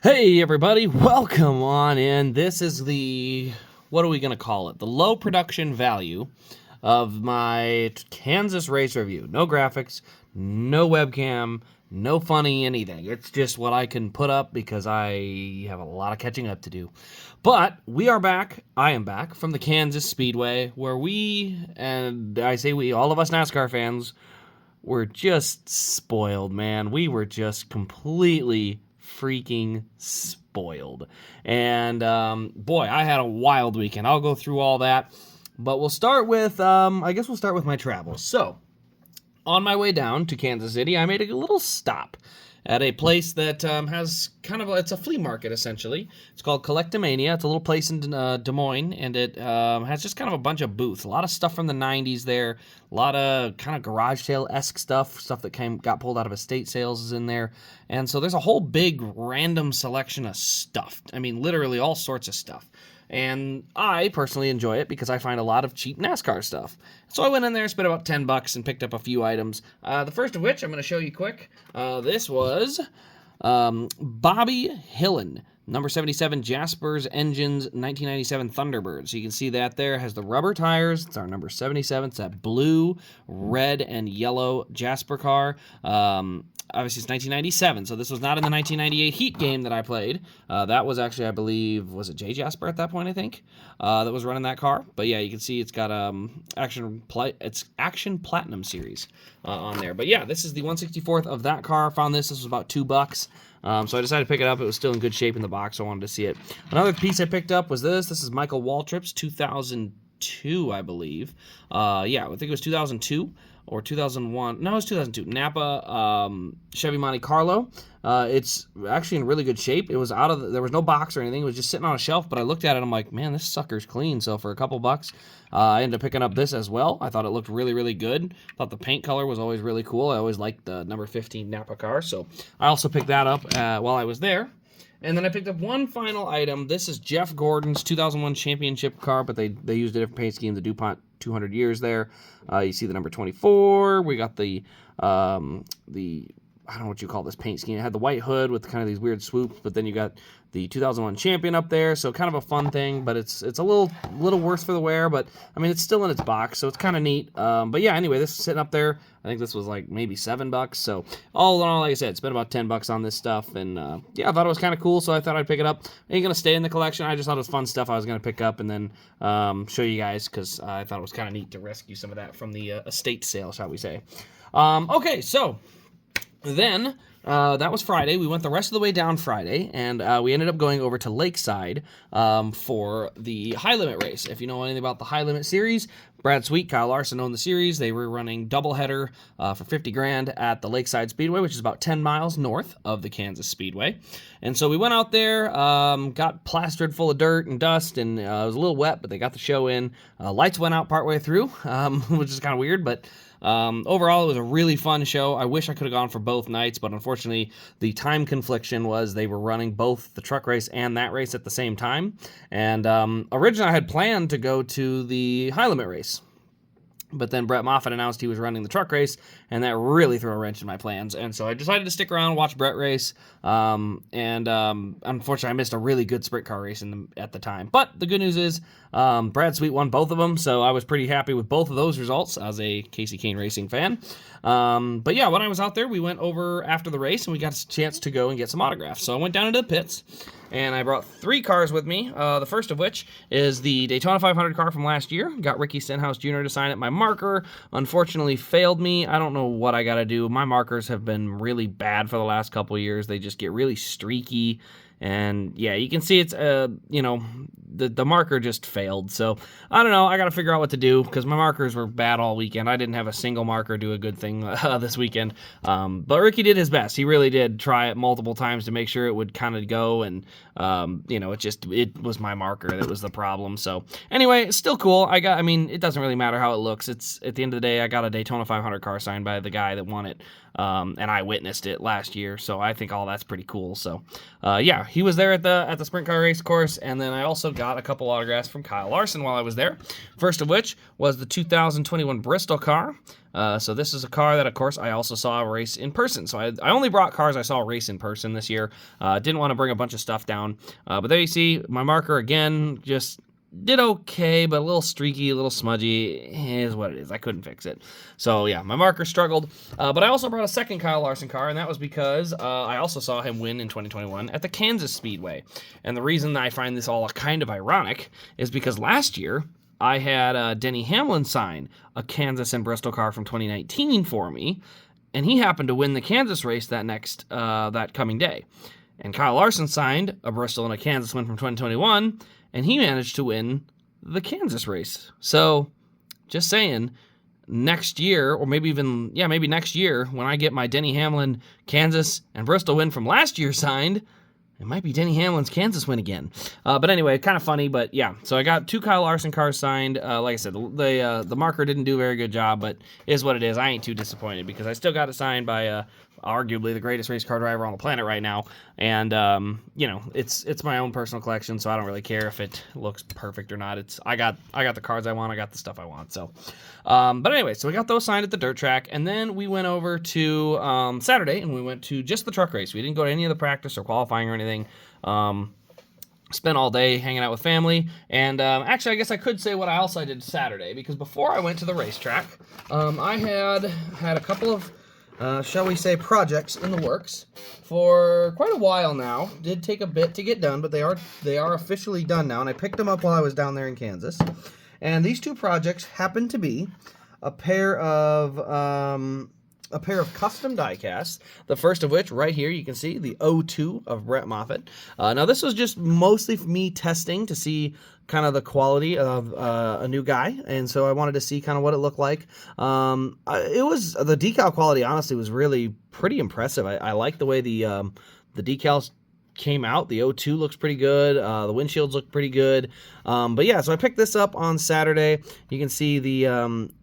Hey everybody, welcome on in. This is what are we going to call it? The low production value of my Kansas race review. No graphics, no webcam, no funny anything. It's just what I can put up because I have a lot of catching up to do. But we are back. I am back from the Kansas Speedway where and I say we, all of us NASCAR fans, were just spoiled, man. We were just completely freaking spoiled. And boy, I had a wild weekend. I'll go through all that, but we'll start with I guess we'll start with my travels. So on my way down to Kansas City, I made a little stop at a place that has it's a flea market, essentially. It's called Collectomania. It's a little place in Des Moines, and it has just kind of a bunch of booths. A lot of stuff from the 90s there. A lot of kind of garage sale-esque stuff that got pulled out of estate sales is in there. And so there's a whole big random selection of stuff. I mean, literally all sorts of stuff. And I personally enjoy it because I find a lot of cheap NASCAR stuff. So I went in there, spent about $10 and picked up a few items. The first of which I'm going to show you quick. This was Bobby Hillin, number 77 Jaspers Engines 1997 Thunderbird. So you can see that there. It has the rubber tires. It's our number 77. It's that blue, red, and yellow Jasper car. Obviously, it's 1997, so this was not in the 1998 Heat game that I played. That was actually, I believe, was it Jay Jasper at that point, I think, that was running that car. But yeah, you can see it's got Action Platinum Series on there. But yeah, this is the 164th of that car. Found this. This was about $2. So I decided to pick it up. It was still in good shape in the box, so I wanted to see it. Another piece I picked up was this. This is Michael Waltrip's 2002, I believe. Yeah, I think it was 2002. Or 2001, no, it was 2002, Napa Chevy Monte Carlo. It's actually in really good shape. It was there was no box or anything. It was just sitting on a shelf, but I looked at it, I'm like, man, this sucker's clean. So for a couple bucks, I ended up picking up this as well. I thought it looked really, really good. Thought the paint color was always really cool. I always liked the number 15 Napa car, so I also picked that up while I was there. And then I picked up one final item. This is Jeff Gordon's 2001 championship car, but they used a different paint scheme, the DuPont 200 years there. You see the number 24. We got the I don't know what you call this paint scheme. It had the white hood with kind of these weird swoops, but then you got the 2001 champion up there, so kind of a fun thing, but it's a little worse for the wear, but I mean, it's still in its box, so it's kind of neat. But yeah, anyway, this is sitting up there. I think this was like maybe $7, so all in all, like I said, spent about $10 on this stuff, and yeah, I thought it was kind of cool, so I thought I'd pick it up. It ain't gonna stay in the collection. I just thought it was fun stuff I was gonna pick up and then show you guys, because I thought it was kind of neat to rescue some of that from the estate sale, shall we say. Okay, so then that was Friday. We went the rest of the way down Friday, and we ended up going over to Lakeside for the High Limit race. If you know anything about the High Limit series, Brad Sweet, Kyle Larson owned the series. They were running doubleheader for $50,000 at the Lakeside Speedway, which is about 10 miles north of the Kansas Speedway. And so we went out there, got plastered full of dirt and dust, and it was a little wet, but they got the show in. Lights went out partway through, which is kind of weird, but overall, it was a really fun show. I wish I could have gone for both nights, but unfortunately, the time confliction was they were running both the truck race and that race at the same time. And originally, I had planned to go to the High Limit race. But then Brett Moffitt announced he was running the truck race, and that really threw a wrench in my plans. And so I decided to stick around and watch Brett race. Unfortunately, I missed a really good sprint car race at the time. But the good news is Brad Sweet won both of them, so I was pretty happy with both of those results as a Casey Kane Racing fan. But yeah, when I was out there, we went over after the race, and we got a chance to go and get some autographs. So I went down into the pits, and I brought 3 cars with me, the first of which is the Daytona 500 car from last year. Got Ricky Stenhouse Jr. to sign it. My marker unfortunately failed me. I don't know what I got to do. My markers have been really bad for the last couple of years. They just get really streaky. And yeah, you can see it's, the marker just failed. So I don't know. I got to figure out what to do because my markers were bad all weekend. I didn't have a single marker do a good thing this weekend. But Ricky did his best. He really did try it multiple times to make sure it would kind of go. And, it was my marker that was the problem. So anyway, it's still cool. It doesn't really matter how it looks. It's at the end of the day, I got a Daytona 500 car signed by the guy that won it. And I witnessed it last year. So I think all that's pretty cool. So, yeah, he was there at the sprint car race course, and then I also got a couple autographs from Kyle Larson while I was there. First of which was the 2021 Bristol car. So this is a car that, of course, I also saw race in person. So I only brought cars I saw race in person this year. Didn't want to bring a bunch of stuff down. But there you see my marker again, just did okay, but a little streaky, a little smudgy. Is what it is. I couldn't fix it. So yeah, my marker struggled. But I also brought a second Kyle Larson car, and that was because I also saw him win in 2021 at the Kansas Speedway. And the reason I find this all kind of ironic is because last year I had Denny Hamlin sign a Kansas and Bristol car from 2019 for me, and he happened to win the Kansas race that coming day. And Kyle Larson signed a Bristol and a Kansas win from 2021, and he managed to win the Kansas race. So, just saying, next year, or maybe next year, when I get my Denny Hamlin Kansas and Bristol win from last year signed, it might be Denny Hamlin's Kansas win again. But anyway, kind of funny, but yeah. So I got 2 Kyle Larson cars signed. Like I said, the marker didn't do a very good job, but is what it is. I ain't too disappointed because I still got it signed by arguably the greatest race car driver on the planet right now. And, it's my own personal collection, so I don't really care if it looks perfect or not. I got the cars I want. I got the stuff I want. So, but anyway, so we got those signed at the dirt track, and then we went over to Saturday, and we went to just the truck race. We didn't go to any of the practice or qualifying or anything. Spent all day hanging out with family, and actually, I guess I could say what else I did Saturday, because before I went to the racetrack, I had a couple of shall we say, projects in the works for quite a while now. Did take a bit to get done, but they are officially done now, and I picked them up while I was down there in Kansas. And these 2 projects happen to be a pair of custom diecasts. The first of which, right here, you can see the O2 of Brett Moffitt. Now, this was just mostly for me testing to see kind of the quality of a new guy, and so I wanted to see kind of what it looked like. The decal quality, honestly, was really pretty impressive. I like the way the decals came out. The O2 looks pretty good. The windshields look pretty good. But yeah, so I picked this up on Saturday. You can see the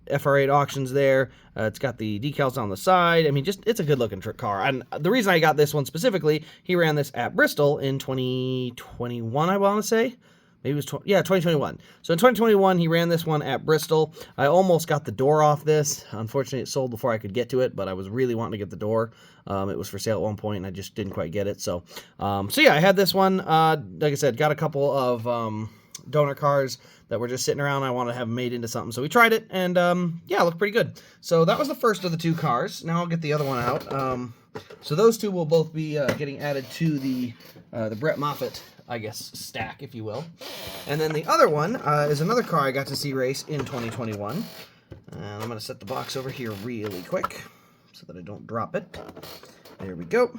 FR8 auctions there. It's got the decals on the side. I mean, it's a good-looking car. And the reason I got this one specifically, he ran this at Bristol in 2021, I want to say. Maybe it was 2021. So in 2021, he ran this one at Bristol. I almost got the door off this. Unfortunately, it sold before I could get to it, but I was really wanting to get the door. It was for sale at one point, and I just didn't quite get it. So yeah, I had this one. Like I said, got a couple of donor cars that were just sitting around. I wanted to have them made into something. So we tried it, and yeah, it looked pretty good. So that was the first of the 2 cars. Now I'll get the other one out. So those 2 will both be getting added to the Brett Moffitt, I guess, stack, if you will. And then the other one is another car I got to see race in 2021. And I'm going to set the box over here really quick so that I don't drop it. There we go.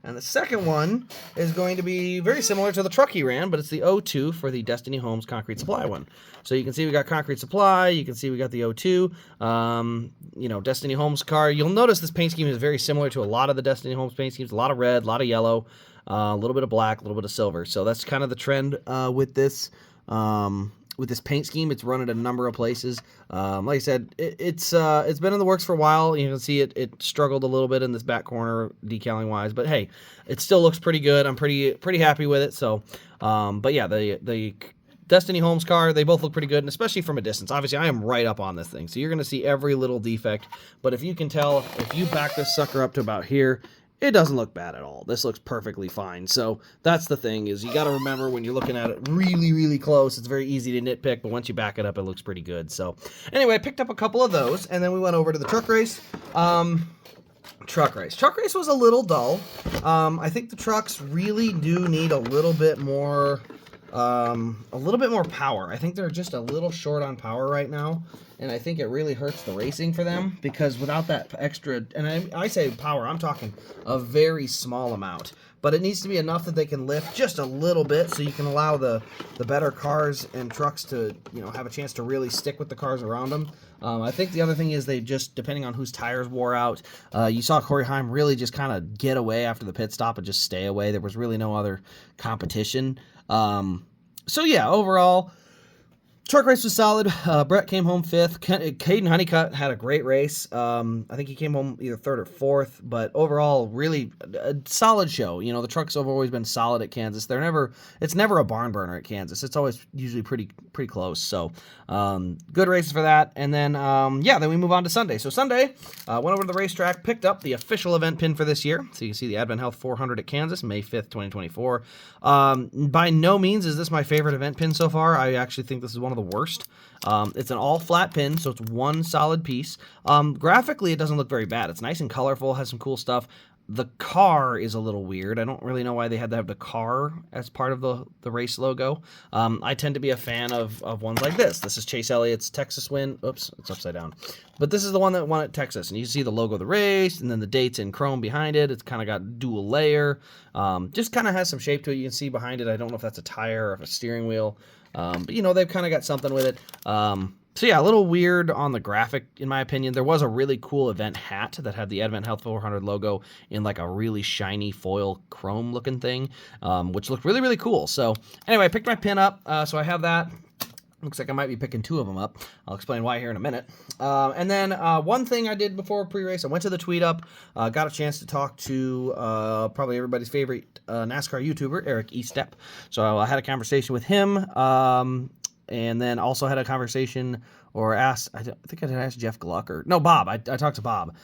And the second one is going to be very similar to the truck he ran, but it's the O2 for the Destiny Homes Concrete Supply one. So you can see we got Concrete Supply, you can see we got the O2, Destiny Homes car. You'll notice this paint scheme is very similar to a lot of the Destiny Homes paint schemes. A lot of red, a lot of yellow, a little bit of black, a little bit of silver. So that's kind of the trend with this paint scheme. It's run at a number of places. Like I said, it's been in the works for a while. You can see it struggled a little bit in this back corner decaling wise, but hey, it still looks pretty good. I'm pretty happy with it. So, but yeah, the Destiny Homes car, they both look pretty good, and especially from a distance. Obviously, I am right up on this thing, so you're going to see every little defect. But if you can tell, if you back this sucker up to about here, it doesn't look bad at all. This looks perfectly fine. So that's the thing, is you got to remember when you're looking at it really, really close, it's very easy to nitpick, but once you back it up, it looks pretty good. So anyway, I picked up a couple of those, and then we went over to the truck race. Truck race was a little dull. I think the trucks really do need a little bit more power. I think they're just a little short on power right now, and I think it really hurts the racing for them, because without that extra, and I say power, I'm talking a very small amount, but it needs to be enough that they can lift just a little bit, so you can allow the better cars and trucks to have a chance to really stick with the cars around them. I think the other thing is they just, depending on whose tires wore out, you saw Corey Heim really just kind of get away after the pit stop and just stay away. There was really no other competition. So yeah, overall, Truck race was solid. Brett came home 5th. Caden Honeycutt had a great race. I think he came home either 3rd or 4th, but overall, really a solid show. You know, the trucks have always been solid at Kansas. It's never a barn burner at Kansas. It's always usually pretty close. So, good races for that. And then, then we move on to Sunday. So Sunday, went over to the racetrack, picked up the official event pin for this year. So you can see the Advent Health 400 at Kansas, May 5th, 2024. By no means is this my favorite event pin so far. I actually think this is one of the worst. It's an all flat pin, so it's one solid piece. Graphically, it doesn't look very bad. It's nice and colorful, has some cool stuff. The car is a little weird. I don't really know why they had to have the car as part of the race logo. I tend to be a fan of ones like this. This is Chase Elliott's Texas win. Oops, it's upside down. But this is the one that won at Texas. And you see the logo of the race, and then the dates in chrome behind it. It's kind of got dual layer. Just kind of has some shape to it. You can see behind it. I don't know if that's a tire or if a steering wheel. But, you know, they've kind of got something with it. So, yeah, a little weird on the graphic, in my opinion. There was a really cool event hat that had the Advent Health 400 logo in, like, a really shiny foil chrome-looking thing, which looked really, really cool. So, anyway, I picked my pin up, so I have that. Looks like I might be picking 2 of them up. I'll explain why here in a minute. And then one thing I did before pre-race, I went to the tweet up, got a chance to talk to probably everybody's favorite NASCAR YouTuber, Eric Estep. So I had a conversation with him, and then also had a conversation I think I asked Jeff Gluck Bob. I talked to Bob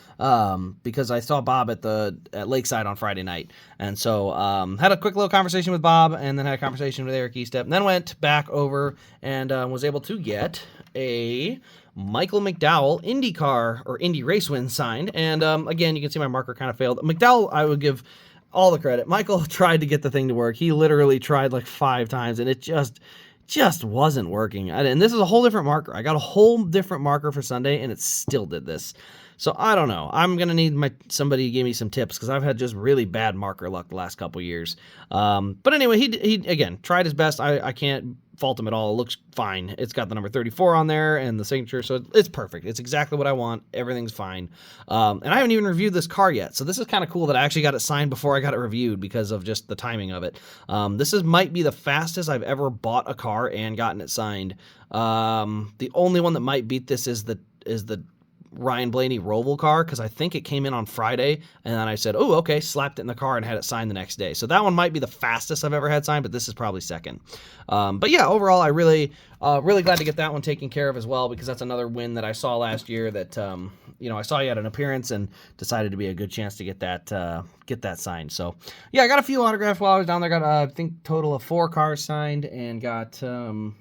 because I saw Bob at Lakeside on Friday night. And so had a quick little conversation with Bob and then had a conversation with Eric Estep and then went back over and was able to get a Michael McDowell IndyCar or Indy Race Win signed. And again, you can see my marker kind of failed. McDowell, I would give all the credit. Michael tried to get the thing to work. He literally tried like 5 times and it just wasn't working. And this is a whole different marker. I got a whole different marker for Sunday, and it still did this. So I don't know. I'm going to need somebody to give me some tips because I've had just really bad marker luck the last couple years. But anyway, he again, tried his best. I can't fault him at all. It looks fine. It's got the number 34 on there and the signature, so it's perfect. It's exactly what I want. Everything's fine. And I haven't even reviewed this car yet, so this is kind of cool that I actually got it signed before I got it reviewed because of just the timing of it. This might be the fastest I've ever bought a car and gotten it signed. The only one that might beat this is the Ryan Blaney Roval car because I think it came in on Friday and then I said, oh, okay, slapped it in the car and had it signed the next day. So that one might be the fastest I've ever had signed, but this is probably second. But yeah, overall, I really glad to get that one taken care of as well because that's another win that I saw last year that, I saw you at an appearance and decided to be a good chance to get that signed. So yeah, I got a few autographs while I was down there. Got, I think, total of 4 cars signed and got a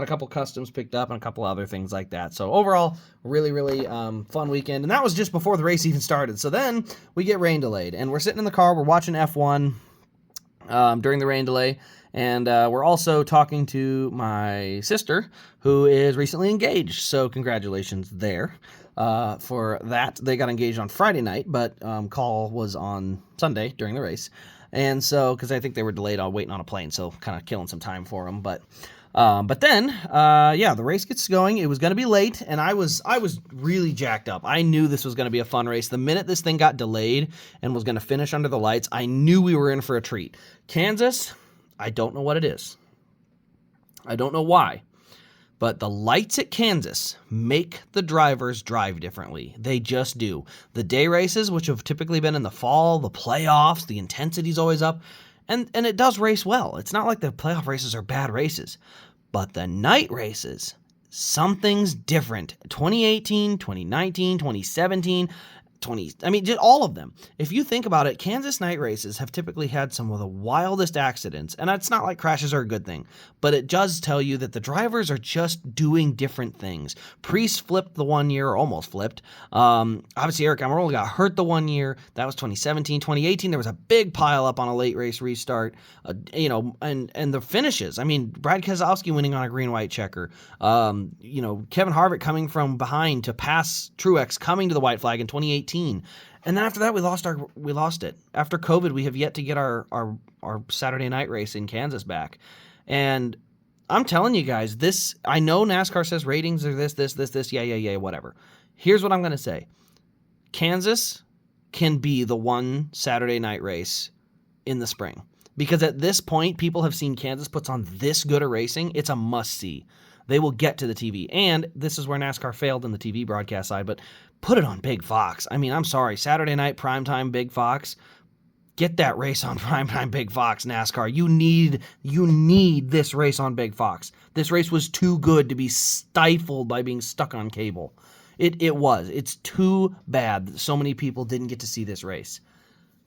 couple customs picked up and a couple other things like that. So overall, really, really fun weekend. And that was just before the race even started. So then we get rain delayed. And we're sitting in the car. We're watching F1 during the rain delay. And we're also talking to my sister, who is recently engaged. So congratulations there for that. They got engaged on Friday night, but call was on Sunday during the race. And so, because I think they were delayed waiting on a plane, so kind of killing some time for them. But then, the race gets going. It was going to be late, and I was really jacked up. I knew this was going to be a fun race. The minute this thing got delayed and was going to finish under the lights, I knew we were in for a treat. Kansas, I don't know what it is. I don't know why. But the lights at Kansas make the drivers drive differently. They just do. The day races, which have typically been in the fall, the playoffs, the intensity's always up. And it does race well. It's not like the playoff races are bad races. But the night races, something's different. 2018, 2019, 2017, just all of them. If you think about it, Kansas night races have typically had some of the wildest accidents. And it's not like crashes are a good thing, but it does tell you that the drivers are just doing different things. Priest flipped the one year, or almost flipped. Obviously, Eric Almirola got hurt the one year. That was 2017. 2018, there was a big pile up on a late race restart. And the finishes. I mean, Brad Keselowski winning on a green-white checker. Kevin Harvick coming from behind to pass Truex coming to the white flag in 2018. And then after that, we lost it. After COVID, we have yet to get our Saturday night race in Kansas back. And I'm telling you guys, I know NASCAR says ratings are this, yeah, whatever. Here's what I'm going to say. Kansas can be the one Saturday night race in the spring. Because at this point, people have seen Kansas puts on this good a racing. It's a must-see. They will get to the TV. And this is where NASCAR failed in the TV broadcast side, but put it on Big Fox. I mean, I'm sorry, Saturday night primetime Big Fox. Get that race on primetime Big Fox, NASCAR. You need this race on Big Fox. This race was too good to be stifled by being stuck on cable. It was. It's too bad that so many people didn't get to see this race.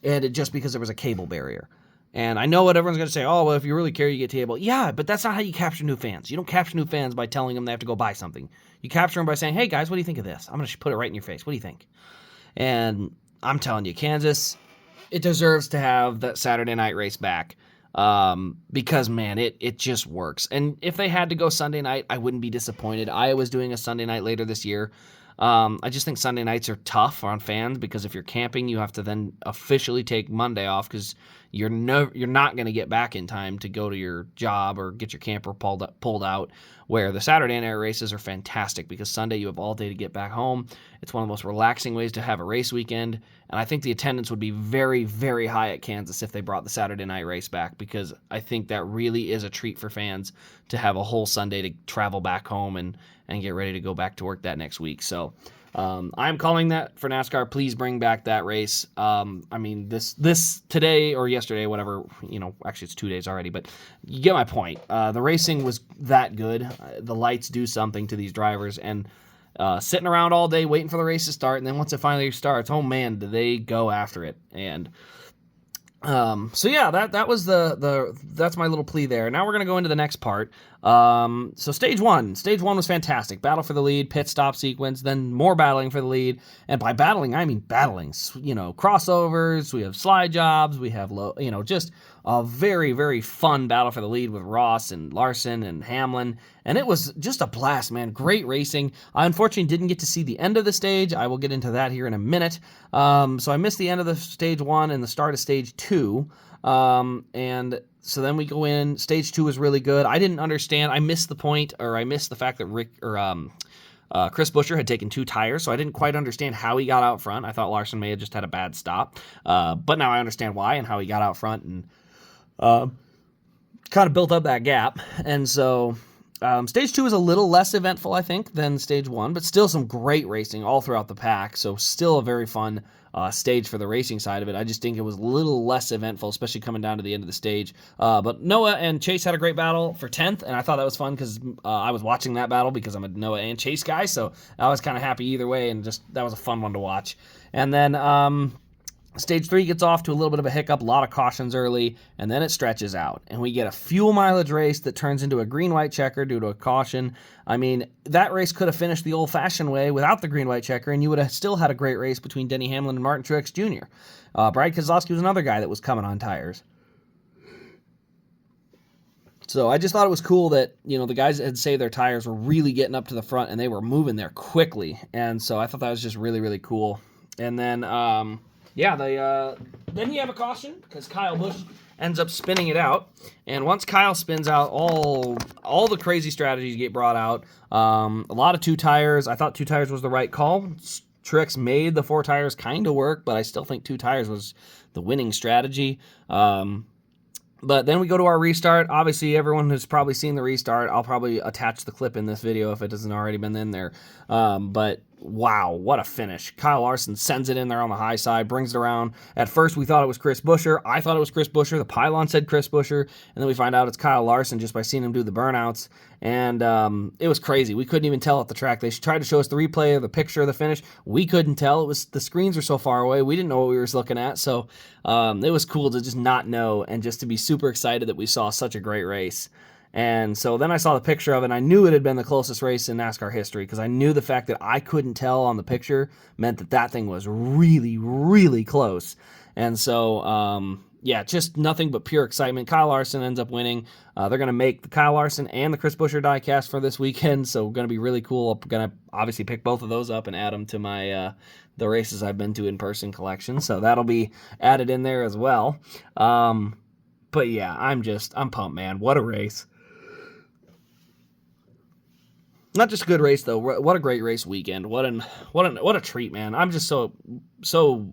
And just because there was a cable barrier. And I know what everyone's going to say, oh, well, if you really care, you get cable. Yeah, but that's not how you capture new fans. You don't capture new fans by telling them they have to go buy something. You capture them by saying, hey, guys, what do you think of this? I'm going to put it right in your face. What do you think? And I'm telling you, Kansas, it deserves to have that Saturday night race back because, man, it just works. And if they had to go Sunday night, I wouldn't be disappointed. Iowa's doing a Sunday night later this year. I just think Sunday nights are tough on fans because if you're camping, you have to then officially take Monday off because you're not going to get back in time to go to your job or get your camper pulled out. Where the Saturday night races are fantastic because Sunday you have all day to get back home. It's one of the most relaxing ways to have a race weekend, and I think the attendance would be very, very high at Kansas if they brought the Saturday night race back because I think that really is a treat for fans to have a whole Sunday to travel back home and get ready to go back to work that next week. So I'm calling that for NASCAR. Please bring back that race. I mean, this today or yesterday, whatever, actually it's 2 days already, but you get my point. The racing was that good. The lights do something to these drivers, and sitting around all day waiting for the race to start, and then once it finally starts, oh man, do they go after it. And so yeah, that was that's my little plea there. Now we're going to go into the next part. So stage one was fantastic. Battle for the lead, pit stop sequence, then more battling for the lead. And by battling, I mean battling, crossovers, we have slide jobs, we have just a very, very fun battle for the lead with Ross and Larson and Hamlin. And it was just a blast, man. Great racing. I unfortunately didn't get to see the end of the stage. I will get into that here in a minute. So I missed the end of the stage one and the start of stage two. And so then we go in. Stage two was really good. I didn't understand. I missed the fact that Chris Buescher had taken 2 tires, so I didn't quite understand how he got out front. I thought Larson may have just had a bad stop. But now I understand why and how he got out front and kind of built up that gap. And so stage two is a little less eventful, I think, than stage one, but still some great racing all throughout the pack. So still a very fun stage for the racing side of it. I just think it was a little less eventful, especially coming down to the end of the stage. But Noah and Chase had a great battle for 10th, and I thought that was fun because I was watching that battle because I'm a Noah and Chase guy, so I was kind of happy either way, and just that was a fun one to watch. And then stage 3 gets off to a little bit of a hiccup, a lot of cautions early, and then it stretches out. And we get a fuel mileage race that turns into a green-white checker due to a caution. I mean, that race could have finished the old-fashioned way without the green-white checker, and you would have still had a great race between Denny Hamlin and Martin Truex Jr. Brad Keselowski was another guy that was coming on tires. So I just thought it was cool that, the guys that had saved their tires were really getting up to the front, and they were moving there quickly. And so I thought that was just really, really cool. And then... then you have a caution because Kyle Busch ends up spinning it out. And once Kyle spins out, all the crazy strategies get brought out. A lot of 2 tires. I thought 2 tires was the right call. Truex made the 4 tires kind of work, but I still think 2 tires was the winning strategy. But then we go to our restart. Obviously, everyone has probably seen the restart. I'll probably attach the clip in this video if it hasn't already been in there. But wow, what a finish. Kyle Larson sends it in there on the high side, brings it around. At first, we thought it was Chris Buescher. I thought it was Chris Buescher. The pylon said Chris Buescher. And then we find out it's Kyle Larson just by seeing him do the burnouts. And it was crazy. We couldn't even tell at the track. They tried to show us the replay of the picture of the finish. We couldn't tell. The screens were so far away. We didn't know what we were looking at. So it was cool to just not know and just to be super excited that we saw such a great race. And so then I saw the picture of it, and I knew it had been the closest race in NASCAR history because I knew the fact that I couldn't tell on the picture meant that thing was really, really close. And so, just nothing but pure excitement. Kyle Larson ends up winning. They're going to make the Kyle Larson and the Chris Buescher diecast for this weekend, so going to be really cool. I'm going to obviously pick both of those up and add them to my the races I've been to in-person collection, so that'll be added in there as well. But yeah, I'm pumped, man. What a race. Not just a good race though. What a great race weekend. What a treat, man. I'm just so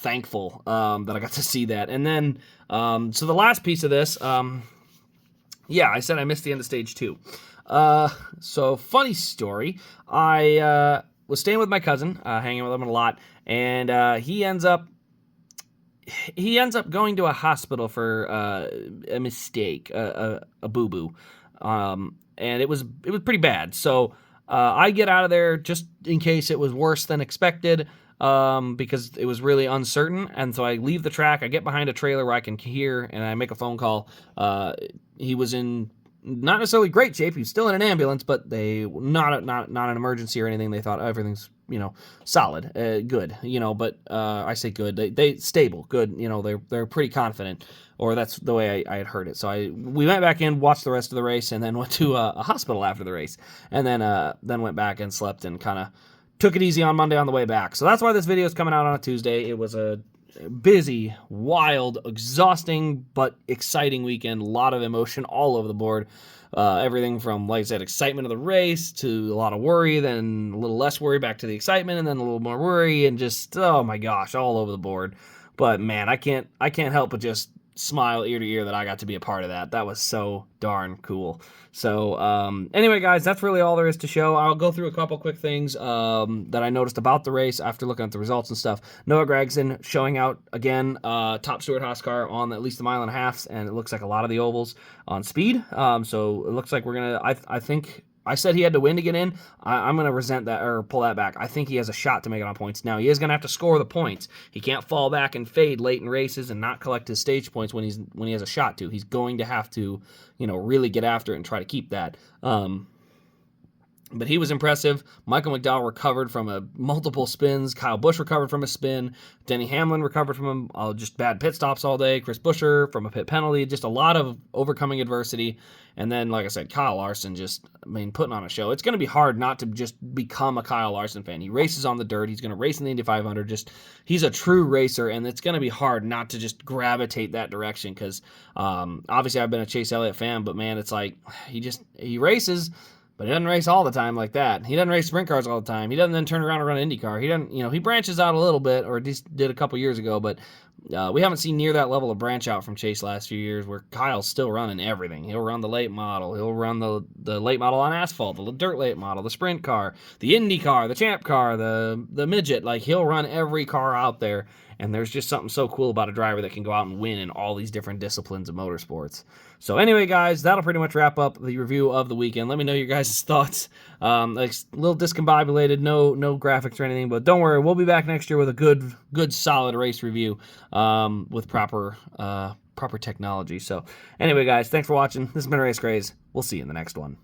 thankful that I got to see that. And then, so the last piece of this, yeah, I said I missed the end of stage 2. So funny story. I was staying with my cousin, hanging with him a lot, and he ends up going to a hospital for a mistake, a boo-boo, and it was pretty bad. So I get out of there just in case it was worse than expected, because it was really uncertain. And so I leave the track, I get behind a trailer where I can hear, and I make a phone call. He was in not necessarily great shape. He was still in an ambulance, but they not an emergency or anything. They thought everything's solid, good. But I say good. They stable, good. They're pretty confident, or that's the way I had heard it. So we went back in, watched the rest of the race, and then went to a hospital after the race, and then went back and slept and kind of took it easy on Monday on the way back. So that's why this video is coming out on a Tuesday. It was a busy, wild, exhausting, but exciting weekend. A lot of emotion all over the board. Everything from, like I said, excitement of the race to a lot of worry, then a little less worry, back to the excitement, and then a little more worry, and just, oh my gosh, all over the board. But man, I can't help but just smile ear to ear that I got to be a part of that. That was so darn cool. So anyway, guys, that's really all there is to show. I'll go through a couple quick things that I noticed about the race after looking at the results and stuff. Noah Gragson showing out again, top Stewart-Haas car on at least a mile and a half, and it looks like a lot of the ovals on speed. So it looks like we're gonna, I think I said he had to win to get in. I'm going to resent that, or pull that back. I think he has a shot to make it on points. Now, he is going to have to score the points. He can't fall back and fade late in races and not collect his stage points when he has a shot to. He's going to have to, really get after it and try to keep that. But he was impressive. Michael McDowell recovered from multiple spins. Kyle Busch recovered from a spin. Denny Hamlin recovered from just bad pit stops all day. Chris Buescher from a pit penalty. Just a lot of overcoming adversity. And then, like I said, Kyle Larson putting on a show. It's going to be hard not to just become a Kyle Larson fan. He races on the dirt. He's going to race in the Indy 500. He's a true racer, and it's going to be hard not to just gravitate that direction because obviously I've been a Chase Elliott fan, but man, it's like he races, but he doesn't race all the time like that. He doesn't race sprint cars all the time. He doesn't then turn around and run an IndyCar. He doesn't, he branches out a little bit, or at least did a couple years ago, but we haven't seen near that level of branch out from Chase last few years where Kyle's still running everything. He'll run the late model. He'll run the late model on asphalt, the dirt late model, the sprint car, the Indy car, the champ car, the midget. Like, he'll run every car out there. And there's just something so cool about a driver that can go out and win in all these different disciplines of motorsports. So anyway, guys, that'll pretty much wrap up the review of the weekend. Let me know your guys' thoughts. Like a little discombobulated, no graphics or anything, but don't worry, we'll be back next year with a good solid race review with proper technology. So anyway, guys, thanks for watching. This has been Race Craze. We'll see you in the next one.